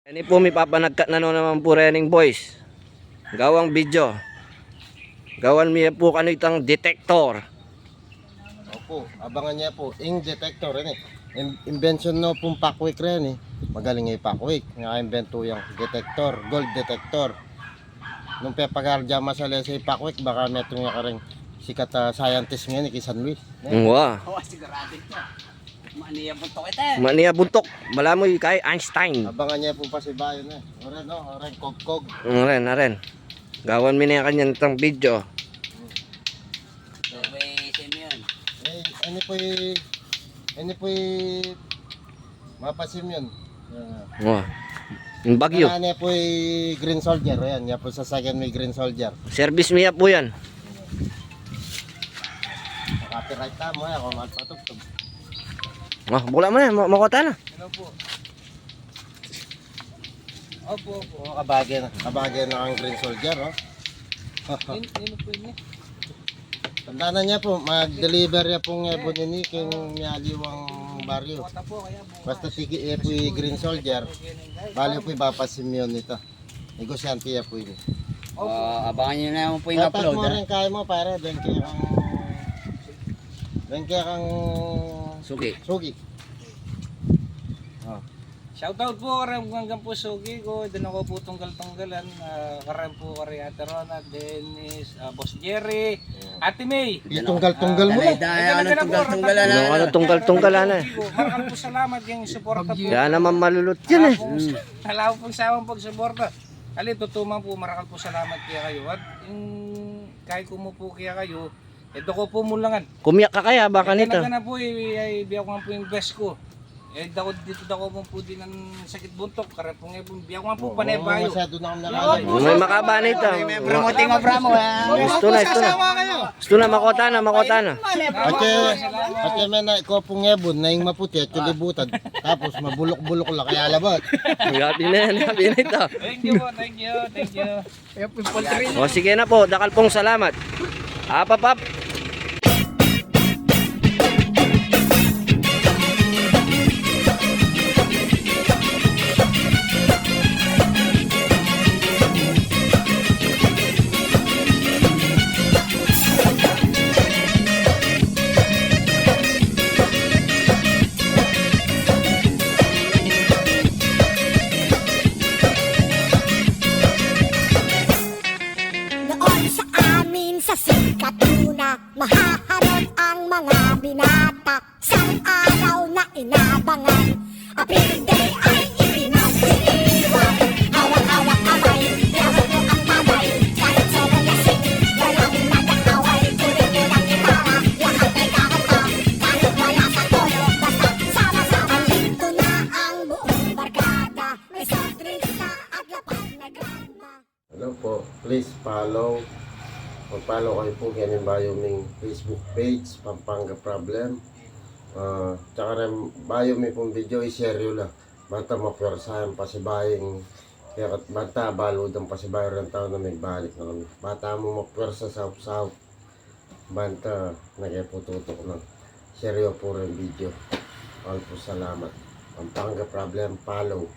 Ini po may papanagkat na naman po rening boys. Gawang video. Gawan miya po kano itang detector. Opo, abangan niya po. Ing detector ini. Invention no pong Pakwik rin eh. Magaling ay Pakwik. Naka-invento yung detector, gold detector. Nung pepagardya masala sa Pakwik, baka metong nga rin sikat scientist ngayon kay San Luis. Wow. Oh, sigurado ito. Maniya buntok ito. Mania buntok. Malamoy kay Einstein. Abangan niya po pa si Bayon eh. Oren no, oren kog-kog. Aren. Gawan mi na kanyan itang video. So, may Simeon. Eh, ano po mapasim yun. Wow. Yung bagyo. Ano po Green Soldier. Ayan, yan po sa second may Green Soldier. Service miya po yan. Copyright tamo eh, kung matutugtog. Oh, bula mo na, makota na. Hello po. Opo. Kabagay na ang Green Soldier, oh. Nino po yun eh. Tandaan na niya po, mag-deliver niya pong bunini king miyaliwang baryo. Basta tiki po yung Green Soldier, bali po ipapasim yun nito. Negosyante ya po yun. Abangan nyo na naman po yung Tapos upload. mo rin kaya mo para doon kaya kang Suki. sugi. Shoutout po karam hanggang po sugi ko. Doon ako po tunggal-tunggalan. Karam po kari Ate Rona, Dennis, Boss Jerry, Ate May. Itunggal-tunggal mo na. Tunggal-tunggalan na. Ano tunggal-tunggalan na. Maraming po salamat yung suporta po. Kaya naman malulot yan eh. Salamat po sa amang pagsuporta. Ali, tutumang po, marakal po salamat kaya kayo. At kahit kumupo kaya kayo, ito ko po mulangan. Kumiyak ka kaya baka nito. Na po, biyak ko nga po yung best ko. Dito ako mo po din ng sakit buntok. Kaya po nga po, biyak ko nga po panebayo. Masyado na akong nakagay. May makaba nito. Promoting mo, Bramo. Gusto na, makota na. At may na ikaw pong ngebon na yung maputi at kalibutan. Tapos mabulok-bulok lang kaya labot. Happy na ito. Thank you po, thank you. O sige na po, dakal pong salamat. Apap. Noon sa amin sa Sikatuna, mahaharap ang mga binata. Sang araw na inabangan, April Day ay ipinagdiriwang. Hawak-hawak kamay, lawag mo ang kamay. Kahit sobrang lasing, walang nag-aaway. Tuloy-tuloy ang gitara, lahat ay kakanta. Kahit wala sa tono, basta sama-sama. Andito na ang buong barkada, may soft drinks na at lapad na grandma. Hello po, please mag-follow kayo po ganyan Bayoming Facebook page, Pampanga Problem. Tsaka rin Bayoming pong video, i-share yun lang. Banta mapwersahan pa si Baying, kaya banta balod ang pa si Bayong ng taon na may balik na kami. Bata mo mapwersa sa south, banta nagpututok lang. Share yun po rin video. All po salamat. Pampanga Problem, follow.